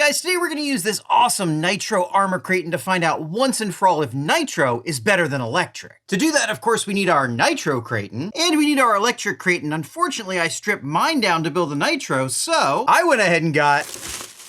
guys, today we're going to use this awesome Nitro Arrma Kraton to find out once and for all if Nitro is better than electric. To do that, of course, we need our Nitro Kraton, and we need our electric Kraton. Unfortunately, I stripped mine down to build a Nitro, so I went ahead and got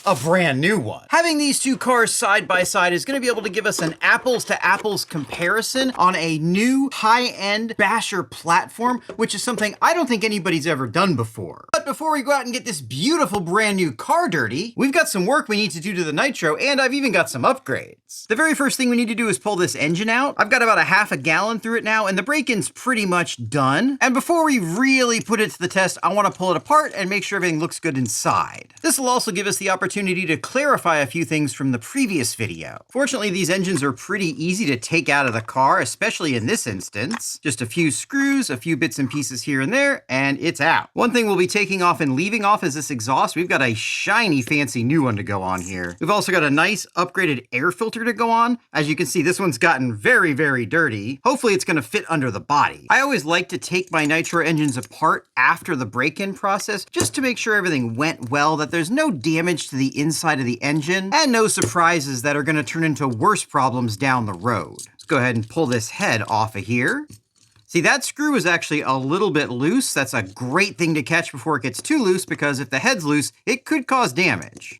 a brand new one. Having these two cars side by side is going to be able to give us an apples to apples comparison on a new high-end basher platform, which is something I don't think anybody's ever done before. But before we go out and get this beautiful brand new car dirty, we've got some work we need to do to the Nitro, and I've even got some upgrades. The very first thing we need to do is pull this engine out. I've got about a half a gallon through it now, and the break-in's pretty much done. And before we really put it to the test, I want to pull it apart and make sure everything looks good inside. This will also give us the opportunity to clarify a few things from the previous video. Fortunately, these engines are pretty easy to take out of the car, especially in this instance. Just a few screws, a few bits and pieces here and there, and it's out. One thing we'll be taking off and leaving off is this exhaust. We've got a shiny, fancy new one to go on here. We've also got a nice upgraded air filter to go on. As you can see, this one's gotten very, very dirty. Hopefully it's gonna fit under the body. I always like to take my Nitro engines apart after the break-in process, just to make sure everything went well, that there's no damage to the inside of the engine, and no surprises that are gonna turn into worse problems down the road. Let's go ahead and pull this head off of here. See, that screw is actually a little bit loose. That's a great thing to catch before it gets too loose, because if the head's loose, it could cause damage.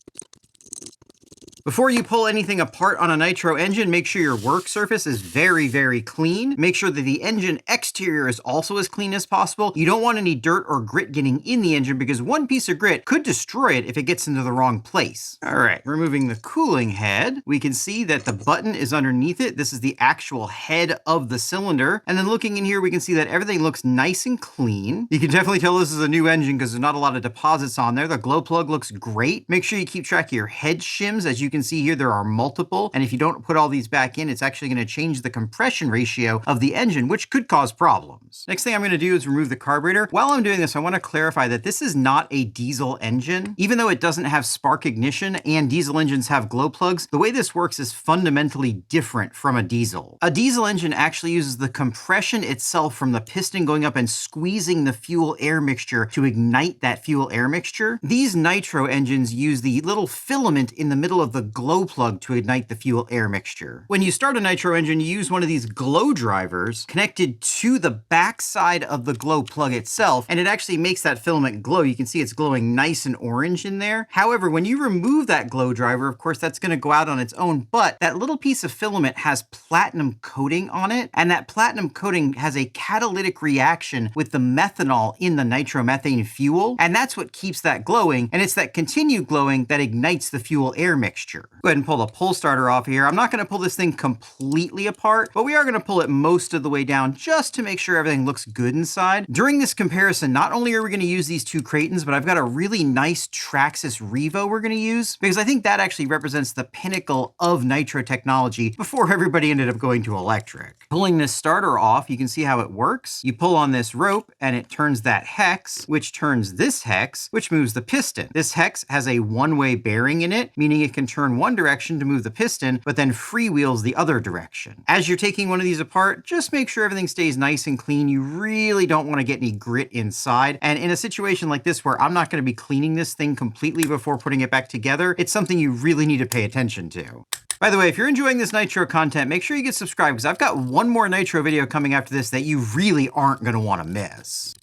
Before you pull anything apart on a Nitro engine, make sure your work surface is very, very clean. Make sure that the engine exterior is also as clean as possible. You don't want any dirt or grit getting in the engine, because one piece of grit could destroy it if it gets into the wrong place. All right, removing the cooling head, we can see that the button is underneath it. This is the actual head of the cylinder. And then looking in here, we can see that everything looks nice and clean. You can definitely tell this is a new engine because there's not a lot of deposits on there. The glow plug looks great. Make sure you keep track of your head shims. As you can see here, there are multiple, and if you don't put all these back in, it's actually going to change the compression ratio of the engine, which could cause problems. Next thing I'm going to do is remove the carburetor. While I'm doing this, I want to clarify that this is not a diesel engine. Even though it doesn't have spark ignition and diesel engines have glow plugs, the way this works is fundamentally different from a diesel. A diesel engine actually uses the compression itself from the piston going up and squeezing the fuel-air mixture to ignite that fuel-air mixture. These Nitro engines use the little filament in the middle of the glow plug to ignite the fuel-air mixture. When you start a Nitro engine, you use one of these glow drivers connected to the back side of the glow plug itself, and it actually makes that filament glow. You can see it's glowing nice and orange in there. However, when you remove that glow driver, of course, that's going to go out on its own, but that little piece of filament has platinum coating on it, and that platinum coating has a catalytic reaction with the methanol in the nitromethane fuel, and that's what keeps that glowing, and it's that continued glowing that ignites the fuel-air mixture. Go ahead and pull the pull starter off here. I'm not going to pull this thing completely apart, but we are going to pull it most of the way down just to make sure everything looks good inside. During this comparison, not only are we going to use these two Kratons, but I've got a really nice Traxxas Revo we're going to use, because I think that actually represents the pinnacle of Nitro technology before everybody ended up going to electric. Pulling this starter off, you can see how it works. You pull on this rope and it turns that hex, which turns this hex, which moves the piston. This hex has a one-way bearing in it, meaning it can turn one direction to move the piston, but then freewheels the other direction. As you're taking one of these apart, just make sure everything stays nice and clean. You really don't want to get any grit inside. And in a situation like this where I'm not going to be cleaning this thing completely before putting it back together, it's something you really need to pay attention to. By the way, if you're enjoying this Nitro content, make sure you get subscribed, because I've got one more Nitro video coming after this that you really aren't going to want to miss.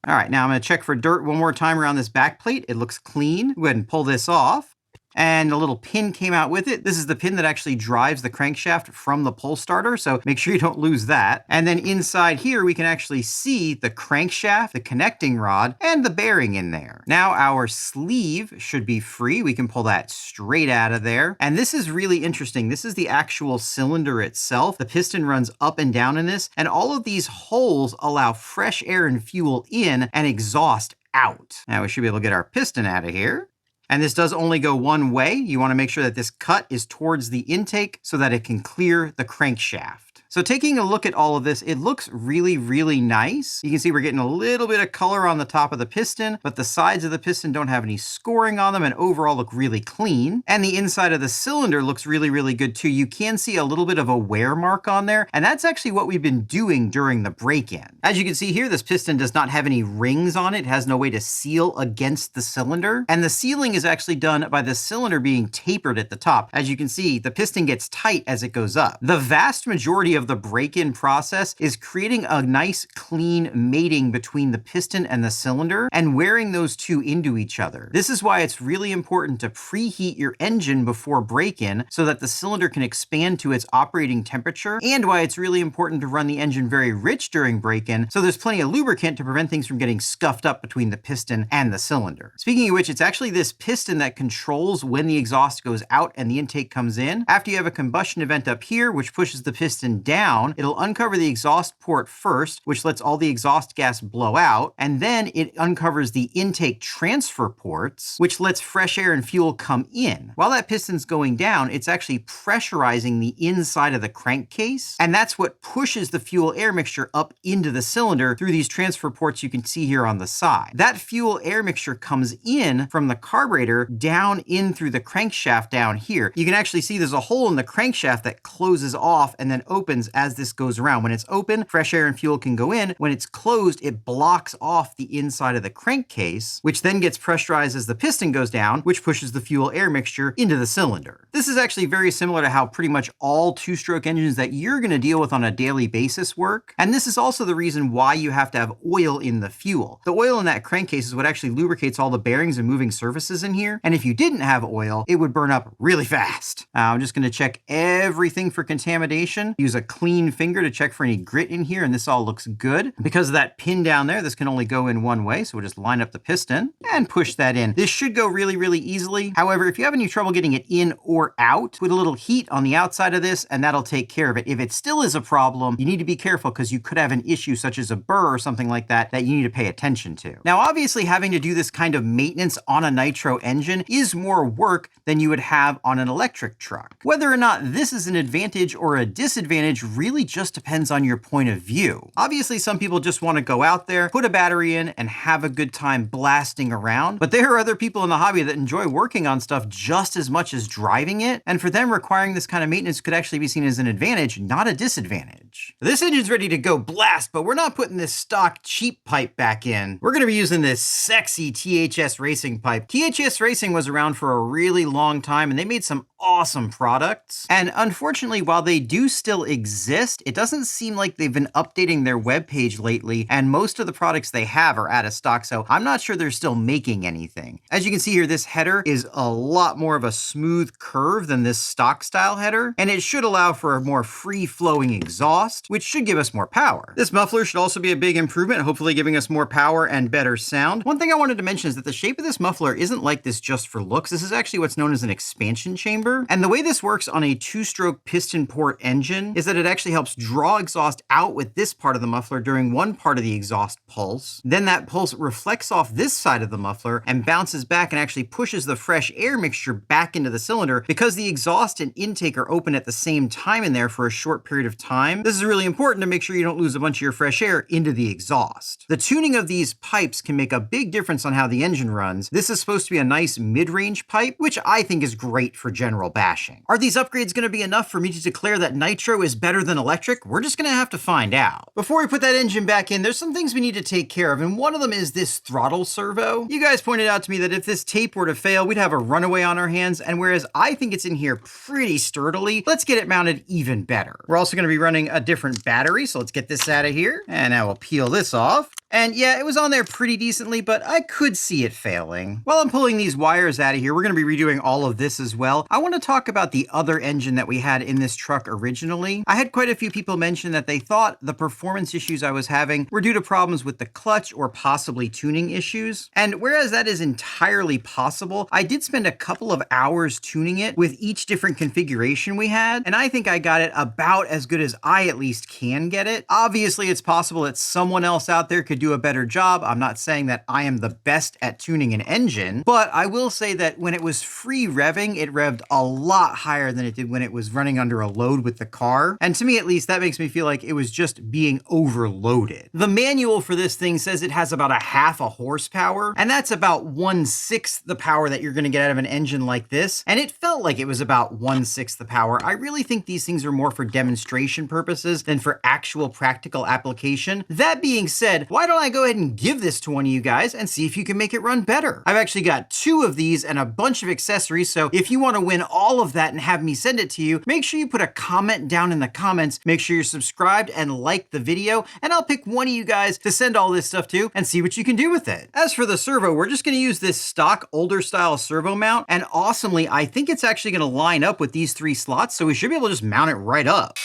All right, now I'm going to check for dirt one more time around this back plate. It looks clean. Go ahead and pull this off. And a little pin came out with it. This is the pin that actually drives the crankshaft from the pull starter, so make sure you don't lose that. And then inside here, we can actually see the crankshaft, the connecting rod, and the bearing in there. Now our sleeve should be free. We can pull that straight out of there. And this is really interesting. This is the actual cylinder itself. The piston runs up and down in this, and all of these holes allow fresh air and fuel in and exhaust out. Now we should be able to get our piston out of here. And this does only go one way. You want to make sure that this cut is towards the intake so that it can clear the crankshaft. So taking a look at all of this, it looks really, really nice. You can see we're getting a little bit of color on the top of the piston, but the sides of the piston don't have any scoring on them and overall look really clean. And the inside of the cylinder looks really, really good too. You can see a little bit of a wear mark on there, and that's actually what we've been doing during the break-in. As you can see here, this piston does not have any rings on it. It has no way to seal against the cylinder. And the sealing is actually done by the cylinder being tapered at the top. As you can see, the piston gets tight as it goes up. The vast majority of the break-in process is creating a nice, clean mating between the piston and the cylinder and wearing those two into each other. This is why it's really important to preheat your engine before break-in so that the cylinder can expand to its operating temperature, and why it's really important to run the engine very rich during break-in so there's plenty of lubricant to prevent things from getting scuffed up between the piston and the cylinder. Speaking of which, it's actually this piston that controls when the exhaust goes out and the intake comes in. After you have a combustion event up here, which pushes the piston down, it'll uncover the exhaust port first, which lets all the exhaust gas blow out, and then it uncovers the intake transfer ports, which lets fresh air and fuel come in. While that piston's going down, it's actually pressurizing the inside of the crankcase, and that's what pushes the fuel air mixture up into the cylinder through these transfer ports you can see here on the side. That fuel air mixture comes in from the carburetor down in through the crankshaft down here. You can actually see there's a hole in the crankshaft that closes off and then opens as this goes around. When it's open, fresh air and fuel can go in. When it's closed, it blocks off the inside of the crankcase, which then gets pressurized as the piston goes down, which pushes the fuel air mixture into the cylinder. This is actually very similar to how pretty much all two-stroke engines that you're going to deal with on a daily basis work. And this is also the reason why you have to have oil in the fuel. The oil in that crankcase is what actually lubricates all the bearings and moving surfaces in here. And if you didn't have oil, it would burn up really fast. I'm just going to check everything for contamination. Use a clean finger to check for any grit in here, and this all looks good. Because of that pin down there, this can only go in one way, so we'll just line up the piston and push that in. This should go really, really easily. However, if you have any trouble getting it in or out, put a little heat on the outside of this, and that'll take care of it. If it still is a problem, you need to be careful because you could have an issue such as a burr or something like that that you need to pay attention to. Now, obviously, having to do this kind of maintenance on a Nitro engine is more work than you would have on an electric truck. Whether or not this is an advantage or a disadvantage really just depends on your point of view. Obviously, some people just want to go out there, put a battery in, and have a good time blasting around. But there are other people in the hobby that enjoy working on stuff just as much as driving it. And for them, requiring this kind of maintenance could actually be seen as an advantage, not a disadvantage. This engine's ready to go blast, but we're not putting this stock cheap pipe back in. We're going to be using this sexy THS Racing pipe. THS Racing was around for a really long time, and they made some awesome products. And unfortunately, while they do still exist, it doesn't seem like they've been updating their webpage lately, and most of the products they have are out of stock, so I'm not sure they're still making anything. As you can see here, this header is a lot more of a smooth curve than this stock style header, and it should allow for a more free-flowing exhaust, which should give us more power. This muffler should also be a big improvement, hopefully giving us more power and better sound. One thing I wanted to mention is that the shape of this muffler isn't like this just for looks. This is actually what's known as an expansion chamber. And the way this works on a two-stroke piston port engine is that it actually helps draw exhaust out with this part of the muffler during one part of the exhaust pulse. Then that pulse reflects off this side of the muffler and bounces back and actually pushes the fresh air mixture back into the cylinder. Because the exhaust and intake are open at the same time in there for a short period of time, this is really important to make sure you don't lose a bunch of your fresh air into the exhaust. The tuning of these pipes can make a big difference on how the engine runs. This is supposed to be a nice mid-range pipe, which I think is great for general bashing. Are these upgrades going to be enough for me to declare that Nitro is better than electric? We're just going to have to find out. Before we put that engine back in, there's some things we need to take care of, and one of them is this throttle servo. You guys pointed out to me that if this tape were to fail, we'd have a runaway on our hands, and whereas I think it's in here pretty sturdily, let's get it mounted even better. We're also going to be running a different battery, so let's get this out of here, and now we'll peel this off. And yeah, it was on there pretty decently, but I could see it failing. While I'm pulling these wires out of here, we're going to be redoing all of this as well. I want to talk about the other engine that we had in this truck originally. I had quite a few people mention that they thought the performance issues I was having were due to problems with the clutch or possibly tuning issues. And whereas that is entirely possible, I did spend a couple of hours tuning it with each different configuration we had, and I think I got it about as good as I at least can get it. Obviously, it's possible that someone else out there could could do a better job. I'm not saying that I am the best at tuning an engine, but I will say that when it was free revving, it revved a lot higher than it did when it was running under a load with the car. And to me, at least, that makes me feel like it was just being overloaded. The manual for this thing says it has about a half a horsepower, and that's about 1/6 the power that you're gonna get out of an engine like this. And it felt like it was about 1/6 the power. I really think these things are more for demonstration purposes than for actual practical application. That being said, why don't I go ahead and give this to one of you guys and see if you can make it run better? I've actually got 2 of these and a bunch of accessories, so if you want to win all of that and have me send it to you, make sure you put a comment down in the comments, make sure you're subscribed and like the video, and I'll pick one of you guys to send all this stuff to and see what you can do with it. As for the servo, we're just gonna use this stock older style servo mount, and awesomely, I think it's actually gonna line up with these 3 slots, so we should be able to just mount it right up.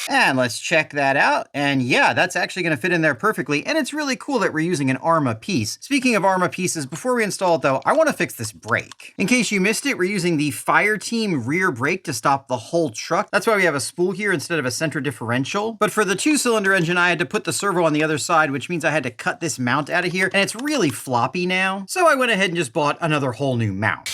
And let's check that out. And yeah, that's actually going to fit in there perfectly. And it's really cool that we're using an Arrma piece. Speaking of Arrma pieces, before we install it though, I want to fix this brake. In case you missed it, we're using the Fireteam rear brake to stop the whole truck. That's why we have a spool here instead of a center differential. But for the 2-cylinder engine, I had to put the servo on the other side, which means I had to cut this mount out of here. And it's really floppy now. So I went ahead and just bought another whole new mount.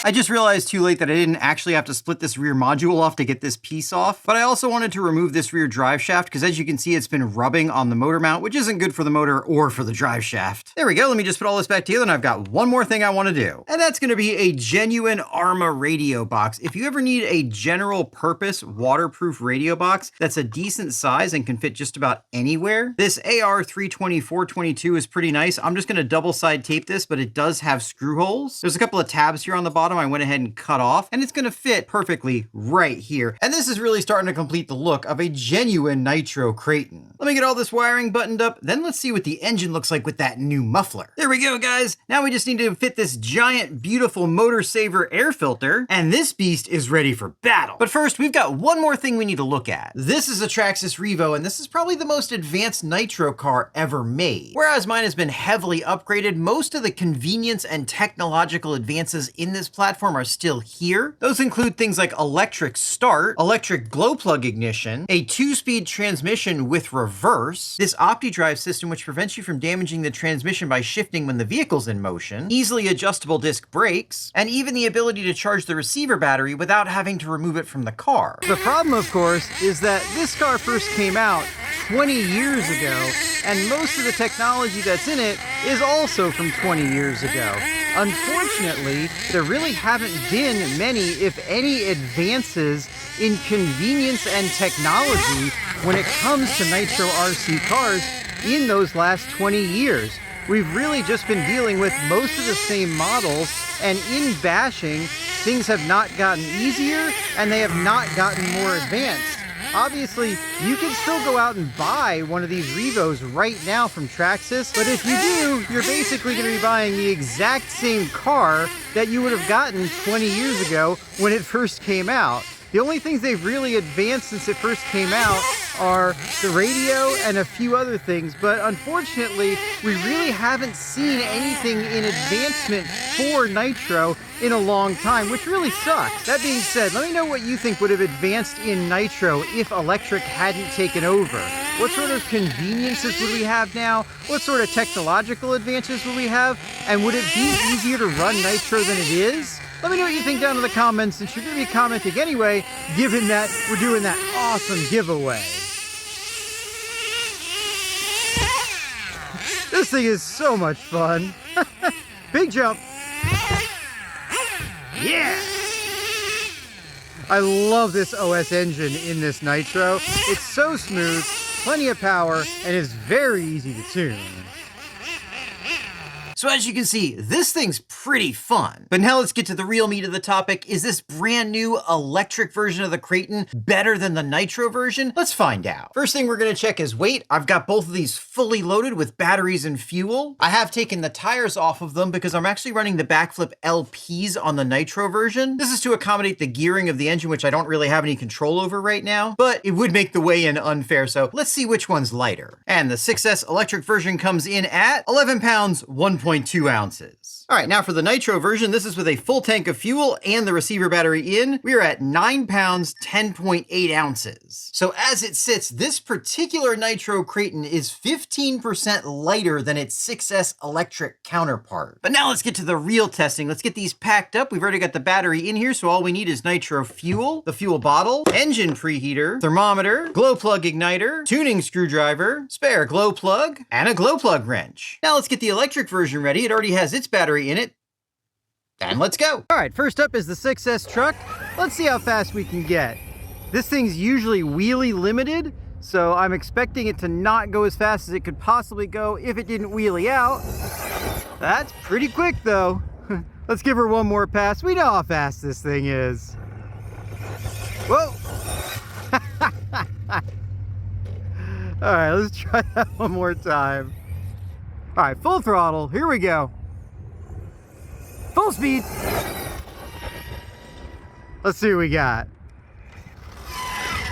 I just realized too late that I didn't actually have to split this rear module off to get this piece off, but I also wanted to remove this rear drive shaft because as you can see, it's been rubbing on the motor mount, which isn't good for the motor or for the drive shaft. There we go. Let me just put all this back together and I've got one more thing I want to do. And that's going to be a genuine Arrma radio box. If you ever need a general purpose waterproof radio box that's a decent size and can fit just about anywhere, this AR320/422 is pretty nice. I'm just going to double side tape this, but it does have screw holes. There's a couple of tabs here on the bottom I went ahead and cut off, and it's going to fit perfectly right here. And this is really starting to complete the look of a genuine Nitro Kraton. Let me get all this wiring buttoned up, then let's see what the engine looks like with that new muffler. There we go, guys. Now we just need to fit this giant, beautiful motor saver air filter, and this beast is ready for battle. But first, we've got one more thing we need to look at. This is a Traxxas Revo, and this is probably the most advanced Nitro car ever made. Whereas mine has been heavily upgraded, most of the convenience and technological advances in this platform are still here. Those include things like electric start, electric glow plug ignition, a 2-speed transmission with reverse, this OptiDrive system which prevents you from damaging the transmission by shifting when the vehicle's in motion, easily adjustable disc brakes, and even the ability to charge the receiver battery without having to remove it from the car. The problem, of course, is that this car first came out 20 years ago, and most of the technology that's in it is also from 20 years ago. Unfortunately, there really haven't been many, if any, advances in convenience and technology when it comes to Nitro RC cars in those last 20 years. We've really just been dealing with most of the same models, and in bashing, things have not gotten easier and they have not gotten more advanced. Obviously, you can still go out and buy one of these Revos right now from Traxxas, but if you do, you're basically going to be buying the exact same car that you would have gotten 20 years ago when it first came out. The only things they've really advanced since it first came out are the radio and a few other things, but unfortunately, we really haven't seen anything in advancement for Nitro in a long time, which really sucks. That being said, let me know what you think would have advanced in Nitro if electric hadn't taken over. What sort of conveniences would we have now? What sort of technological advances would we have? And would it be easier to run Nitro than it is? Let me know what you think down in the comments, since you're going to be commenting anyway, given that we're doing that awesome giveaway. This thing is so much fun. Big jump. Yeah! I love this OS engine in this Nitro. It's so smooth, plenty of power, and is very easy to tune. So as you can see, this thing's pretty fun. But now let's get to the real meat of the topic. Is this brand new electric version of the Kraton better than the Nitro version? Let's find out. First thing we're gonna check is weight. I've got both of these fully loaded with batteries and fuel. I have taken the tires off of them because I'm actually running the backflip LPs on the Nitro version. This is to accommodate the gearing of the engine, which I don't really have any control over right now, but it would make the weigh-in unfair, so let's see which one's lighter. And the 6S electric version comes in at 11 pounds, 1.2 ounces. All right, now for the Nitro version, this is with a full tank of fuel and the receiver battery in. We are at 9 pounds, 10.8 ounces. So as it sits, this particular Nitro Kraton is 15% lighter than its 6S electric counterpart. But now let's get to the real testing. Let's get these packed up. We've already got the battery in here, so all we need is Nitro fuel, the fuel bottle, engine preheater, thermometer, glow plug igniter, tuning screwdriver, spare glow plug, and a glow plug wrench. Now let's get the electric version ready. It already has its battery in it. And let's go. All right, first up is the 6S truck. Let's see how fast we can get. This thing's usually wheelie limited, so I'm expecting it to not go as fast as it could possibly go if it didn't wheelie out. That's pretty quick though. Let's give her one more pass. We know how fast this thing is. Whoa. All right, let's try that one more time. All right, full throttle, here we go. Full speed. Let's see what we got.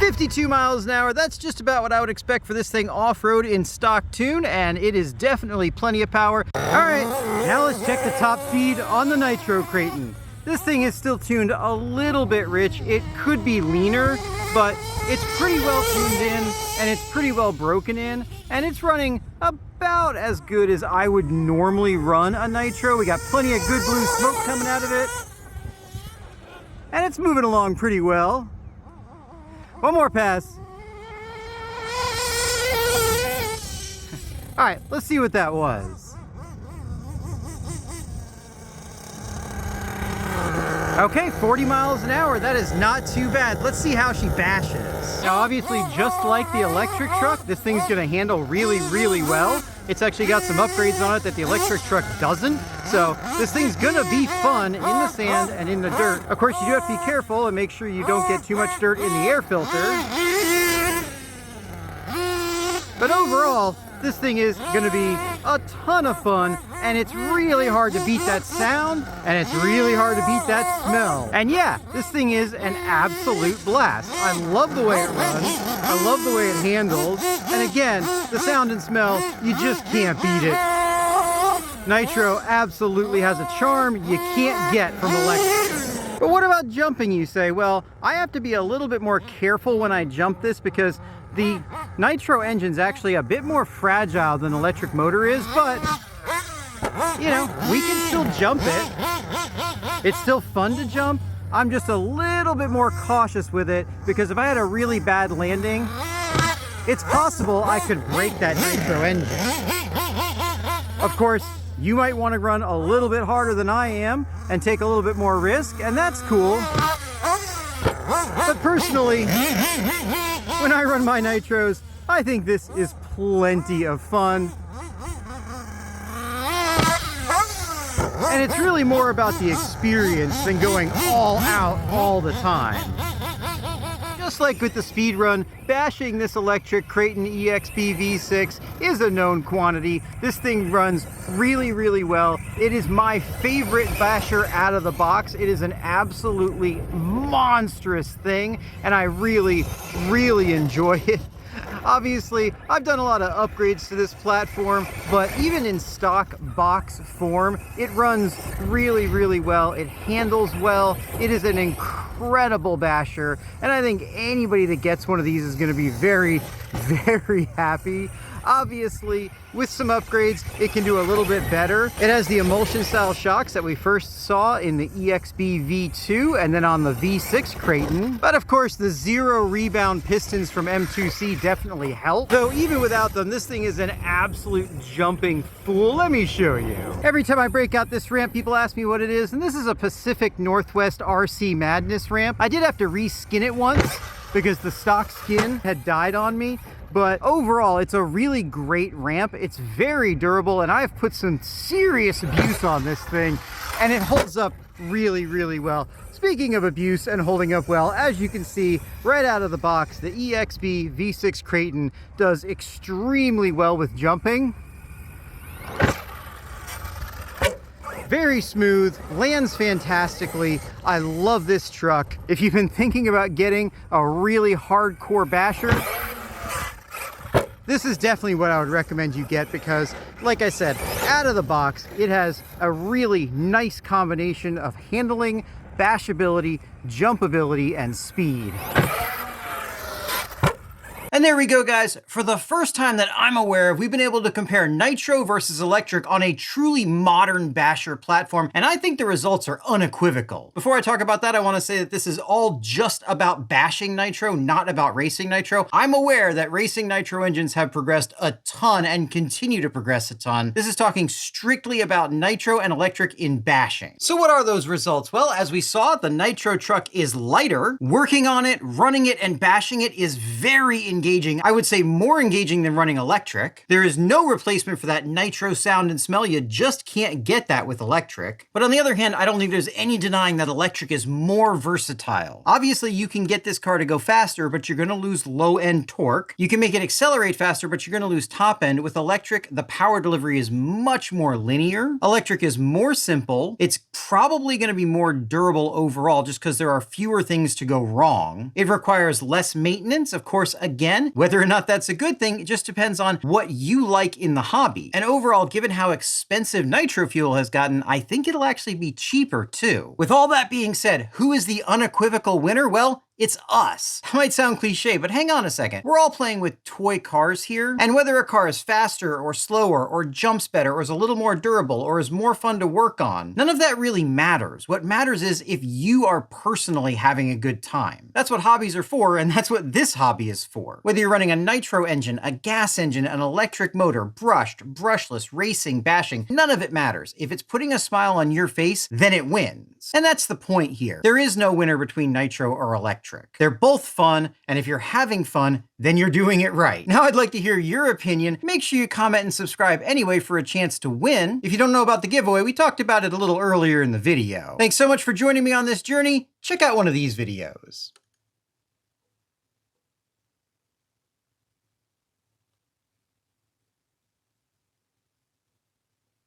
52 miles an hour. That's just about what I would expect for this thing off-road in stock tune, and it is definitely plenty of power. All right, now let's check the top speed on the Nitro Kraton. This thing is still tuned a little bit rich. It could be leaner, but it's pretty well tuned in, and it's pretty well broken in, and it's running about as good as I would normally run a Nitro. We got plenty of good blue smoke coming out of it, and it's moving along pretty well. One more pass. All right, let's see what that was. Okay, 40 miles an hour. That is not too bad. Let's see how she bashes. Now, obviously, just like the electric truck, this thing's gonna handle really, really well. It's actually got some upgrades on it that the electric truck doesn't. So this thing's gonna be fun in the sand and in the dirt. Of course, you do have to be careful and make sure you don't get too much dirt in the air filter. But overall, this thing is gonna be a ton of fun, and it's really hard to beat that sound, and it's really hard to beat that smell. And yeah, this thing is an absolute blast. I love the way it runs, I love the way it handles, and again, the sound and smell, you just can't beat it. Nitro absolutely has a charm you can't get from electric. But what about jumping, you say? Well, I have to be a little bit more careful when I jump this because the Nitro engine's actually a bit more fragile than the electric motor is, but, you know, we can still jump it. It's still fun to jump. I'm just a little bit more cautious with it because if I had a really bad landing, it's possible I could break that Nitro engine. Of course, you might want to run a little bit harder than I am and take a little bit more risk, and that's cool. But personally, when I run my Nitros, I think this is plenty of fun. And it's really more about the experience than going all out all the time. Just like with the speed run, bashing this electric Kraton EXP V6 is a known quantity. This thing runs really, really well. It is my favorite basher out of the box. It is an absolutely monstrous thing, and I really, really enjoy it. Obviously, I've done a lot of upgrades to this platform, but even in stock box form, it runs really, really well. It handles well. It is an incredible basher, and I think anybody that gets one of these is going to be very, very happy. Obviously, with some upgrades, it can do a little bit better. It has the emulsion style shocks that we first saw in the EXP V2 and then on the V6 Kraton. But of course, the zero rebound pistons from M2C definitely help. Though even without them, this thing is an absolute jumping fool. Let me show you. Every time I break out this ramp, people ask me what it is, and this is a Pacific Northwest RC Madness ramp. I did have to reskin it once because the stock skin had died on me. But overall, it's a really great ramp. It's very durable, and I've put some serious abuse on this thing, and it holds up really, really well. Speaking of abuse and holding up well, as you can see right out of the box, the EXP V6 Kraton does extremely well with jumping. Very smooth, lands fantastically. I love this truck. If you've been thinking about getting a really hardcore basher, this is definitely what I would recommend you get because Like I said, out of the box, it has a really nice combination of handling, bashability, jumpability, and speed. And there we go, guys. For the first time that I'm aware of, we've been able to compare Nitro versus electric on a truly modern basher platform, and I think the results are unequivocal. Before I talk about that, I want to say that this is all just about bashing Nitro, not about racing Nitro. I'm aware that racing Nitro engines have progressed a ton and continue to progress a ton. This is talking strictly about Nitro and electric in bashing. So what are those results? Well, as we saw, the Nitro truck is lighter. Working on it, running it, and bashing it is very engaging. I would say more engaging than running electric. There is no replacement for that Nitro sound and smell. You just can't get that with electric. But on the other hand, I don't think there's any denying that electric is more versatile. Obviously, you can get this car to go faster, but you're going to lose low-end torque. You can make it accelerate faster, but you're going to lose top-end. With electric, the power delivery is much more linear. Electric is more simple. It's probably going to be more durable overall just because there are fewer things to go wrong. It requires less maintenance. Of course, again, whether or not that's a good thing, it just depends on what you like in the hobby. And overall, given how expensive nitro fuel has gotten, I think it'll actually be cheaper too. With all that being said, who is the unequivocal winner? Well, it's us. That might sound cliche, but hang on a second. We're all playing with toy cars here, and whether a car is faster or slower or jumps better or is a little more durable or is more fun to work on, none of that really matters. What matters is if you are personally having a good time. That's what hobbies are for, and that's what this hobby is for. Whether you're running a nitro engine, a gas engine, an electric motor, brushed, brushless, racing, bashing, none of it matters. If it's putting a smile on your face, then it wins. And that's the point here. There is no winner between nitro or electric. They're both fun, and if you're having fun, then you're doing it right. Now I'd like to hear your opinion. Make sure you comment and subscribe anyway for a chance to win. If you don't know about the giveaway, we talked about it a little earlier in the video. Thanks so much for joining me on this journey. Check out one of these videos.